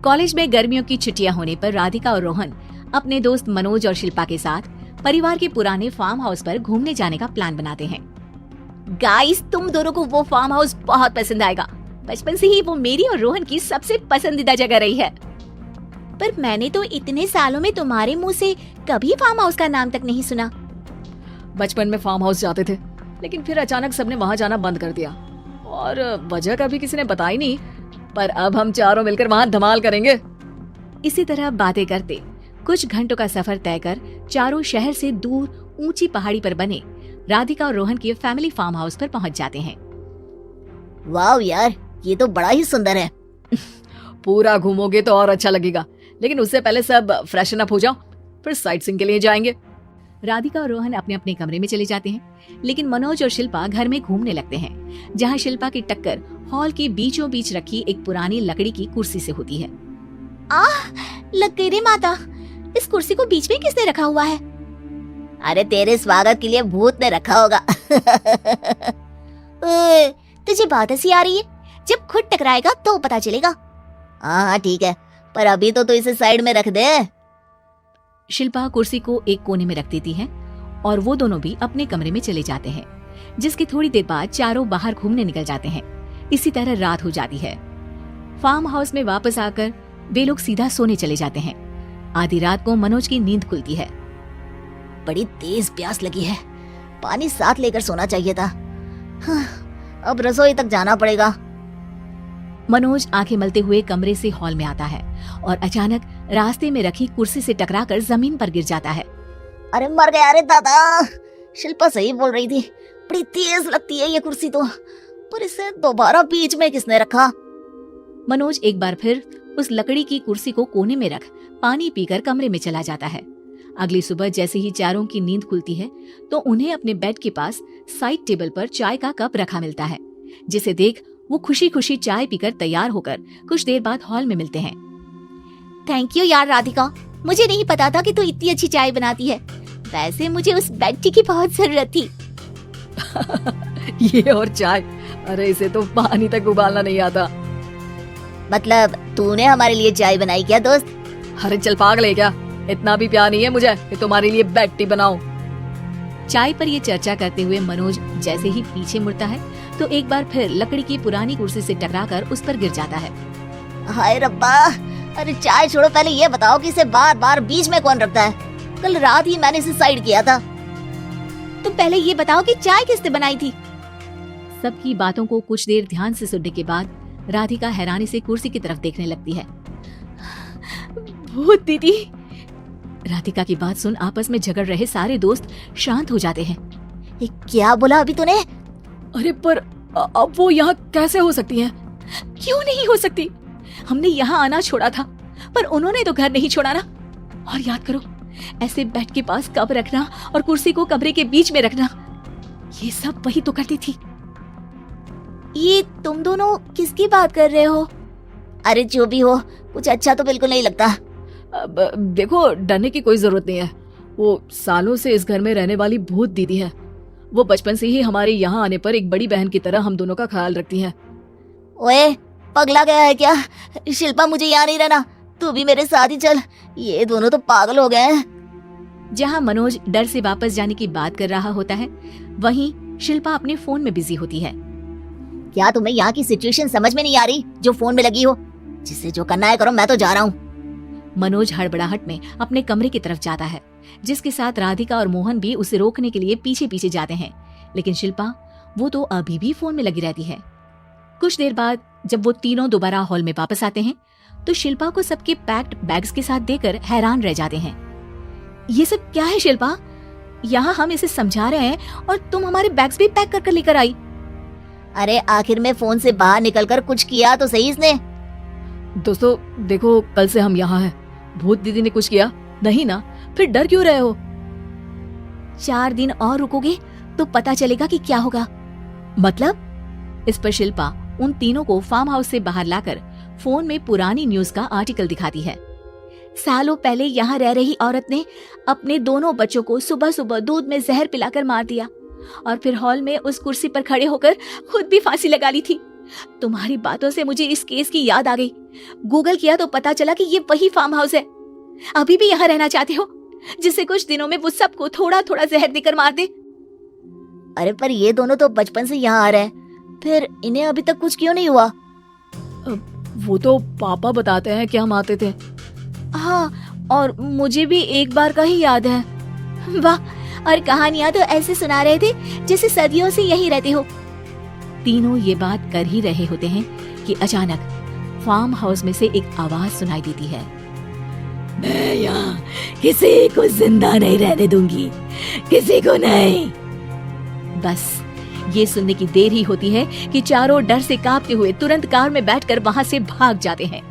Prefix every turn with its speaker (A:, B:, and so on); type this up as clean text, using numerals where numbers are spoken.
A: College में गर्मियों की छुट्टियां होने पर राधिका और रोहन अपने दोस्त मनोज और शिल्पा के साथ परिवार के पुराने फार्म हाउस पर घूमने जाने का प्लान बनाते हैं। गाइस, तुम दोनों को वो फार्म हाउस बहुत पसंद आएगा। बचपन से ही वो मेरी और रोहन की सबसे पसंदीदा जगह रही है। पर मैंने तो इतने सालों में तुम्हारे मुंह से कभी फार्म हाउस का नाम तक नहीं सुना।
B: बचपन में फार्म हाउस जाते थे, लेकिन फिर अचानक सबने वहाँ जाना बंद कर दिया और वजह कभी किसी ने बताई नहीं। पर अब हम चारों मिलकर वहाँ धमाल करेंगे।
A: इसी तरह बातें करते कुछ घंटों का सफर तय कर चारों शहर से दूर ऊंची पहाड़ी पर बने राधिका और रोहन के फैमिली फार्म हाउस पर पहुंच जाते हैं।
C: वाह यार, ये तो बड़ा ही सुंदर है।
B: पूरा घूमोगे तो और अच्छा लगेगा, लेकिन उससे पहले सब फ्रेशन अप हो जाओ, फिर साइट सीइंग के लिए जाएंगे।
A: राधिका और रोहन अपने अपने कमरे में चले जाते हैं, लेकिन मनोज और शिल्पा घर में घूमने लगते हैं, जहां शिल्पा की टक्कर हॉल के बीचों बीच रखी एक पुरानी लकड़ी की कुर्सी से होती है। लग गई रे माता, इस कुर्सी को बीच में किसने रखा हुआ है?
C: अरे तेरे स्वागत के लिए भूत ने रखा होगा।
A: तुझे बात ऐसी आ रही है? जब खुद टकराएगा तो पता चलेगा।
C: हाँ ठीक है, पर अभी तो इसे साइड में रख दे।
A: शिल्पा कुर्सी को एक कोने में रख देती है और वो दोनों भी अपने कमरे में चले जाते हैं, जिसकी थोड़ी देर बाद चारों बाहर घूमने निकल जाते हैं। इसी तरह रात हो जाती है। फार्म हाउस में वापस आकर वे लोग सीधा सोने चले जाते हैं। आधी रात को मनोज की नींद खुलती है।
C: बड़ी तेज प्यास लगी है, पानी साथ लेकर सोना चाहिए था। अब रसोई तक जाना पड़ेगा।
A: मनोज आंखें मलते हुए कमरे से हॉल में आता है और अचानक रास्ते में रखी कुर्सी से टकराकर जमीन पर गिर जाता है।
C: अरे मर गया रे दादा। शिल्पा सही बोल रही थी, बड़ी तेज लगती है ये कुर्सी तो, पर इसे दोबारा बीच में किसने रखा?
A: मनोज एक बार फिर उस लकड़ी की कुर्सी को कोने में रख पानी पीकर कमरे में चला जाता है। अगली सुबह जैसे ही चारों की नींद खुलती है तो उन्हें अपने बेड के पास साइड टेबल पर चाय का कप रखा मिलता है, जिसे देख वो खुशी खुशी चाय पीकर तैयार होकर कुछ देर बाद हॉल में मिलते हैं। थैंक यू यार राधिका, मुझे नहीं पता था कि तू इतनी अच्छी चाय बनाती है। वैसे मुझे उस बेड टी की बहुत जरूरत थी।
B: ये और चाय, अरे इसे तो पानी तक उबालना नहीं आता।
C: मतलब तूने हमारे लिए चाय बनाई क्या दोस्त?
B: अरे चल पागल है क्या, इतना भी प्यार नहीं है मुझे कि तुम्हारे लिए बेड टी बनाऊं।
A: चाय पर ये चर्चा करते हुए मनोज जैसे ही पीछे मुड़ता है तो एक बार फिर लकड़ी की पुरानी कुर्सी से टकराकर उस पर गिर जाता है।
C: हाय रब्बा, अरे चाय छोड़ो, पहले ये बताओ कि इसे बार बार बीच में कौन रखता है? कल रात ही मैंने इसे साइड किया था।
A: तुम पहले ये बताओ कि चाय किसने बनाई थी? सबकी बातों को कुछ देर ध्यान से सुनने के बाद राधिका हैरानी से कुर्सी की तरफ देखने लगती है। भूत दीदी। राधिका की बात सुन आपस में झगड़ रहे सारे दोस्त शांत हो जाते हैं।
C: ये क्या बोला अभी तूने?
B: अरे पर अब वो यहाँ कैसे हो सकती हैं?
A: क्यों नहीं हो सकती? हमने यहाँ आना छोड़ा था, पर उन्होंने तो घर नहीं छोड़ा ना। और याद करो, ऐसे बेड के पास कप रखना और कुर्सी को कमरे के बीच में रखना, ये सब वही तो करती थी। ये तुम दोनों किसकी बात कर रहे हो?
C: अरे जो भी हो, कुछ अच्छा तो बिल्कुल नहीं लगता।
B: अब देखो, डरने की कोई जरूरत नहीं है। वो सालों से इस घर में रहने वाली भूत दीदी है। वो बचपन से ही हमारे यहाँ आने पर एक बड़ी बहन की तरह हम दोनों का ख्याल रखती हैं।
C: ओए, पगला गया है क्या? शिल्पा, मुझे यहाँ नहीं रहना, तू भी मेरे साथ ही चल। ये दोनों तो पागल हो गए हैं।
A: जहाँ मनोज डर से वापस जाने की बात कर रहा होता है, वहीं शिल्पा अपने फोन में बिजी होती है।
C: क्या तुम्हें यहाँ की सिचुएशन समझ में नहीं आ रही जो फोन में लगी हो? जिससे जो करना है करो, मैं तो जा रहा हूँ।
A: मनोज हड़बड़ाहट में अपने कमरे की तरफ जाता है, जिसके साथ राधिका और मोहन भी उसे रोकने के लिए पीछे पीछे जाते हैं, लेकिन शिल्पा वो तो अभी भी फोन में लगी रहती है। कुछ देर बाद जब वो तीनों दोबारा हॉल में वापस आते हैं तो शिल्पा को सबके पैक्ड बैग्स के साथ देखकर हैरान रह जाते हैं। ये सब क्या है शिल्पा? यहाँ हम इसे समझा रहे हैं और तुम हमारे बैग्स भी पैक कर लेकर आई।
C: अरे आखिर में फोन से बाहर निकलकर कुछ किया तो सही इसने।
B: दोस्तों देखो, कल से हम यहाँ हैं। भूत दीदी ने कुछ किया नहीं ना? फिर डर क्यों रहे हो?
A: 4 दिन और रुकोगे तो पता चलेगा कि क्या होगा। मतलब? इस पर शिल्पा उन तीनों को फार्म हाउस से बाहर लाकर फोन में पुरानी न्यूज का आर्टिकल दिखाती है। सालों पहले यहाँ रह रही औरत ने अपने दोनों बच्चों को सुबह सुबह दूध में जहर पिलाकर मार दिया और फिर हॉल में उस कुर्सी पर खड़े होकर खुद भी फांसी लगा ली थी। तुम्हारी बातों से मुझे इस केस की याद आ गई। गूगल किया तो पता चला कि ये वही फार्म हाउस है। अभी भी यहाँ रहना चाहते हो, जिससे कुछ दिनों में वो सबको थोड़ा थोड़ा जहर देकर मार दे।
C: अरे पर ये दोनों तो बचपन से यहाँ आ रहे हैं, फिर इन्हें अभी तक कुछ क्यों नहीं हुआ?
B: वो तो पापा बताते हैं कि हम आते थे।
A: हाँ, और मुझे भी एक बार का ही याद है। वाह, और कहानियां तो ऐसे सुना रहे थे जैसे सदियों से यही रहते हो। तीनों ये बात कर ही रहे होते हैं कि अचानक फार्म हाउस में से एक आवाज सुनाई देती है।
B: मैं यहाँ किसी को जिंदा नहीं रहने दूंगी, किसी को नहीं।
A: बस ये सुनने की देर ही होती है कि चारों डर से कांपते हुए तुरंत कार में बैठकर वहां से भाग जाते हैं।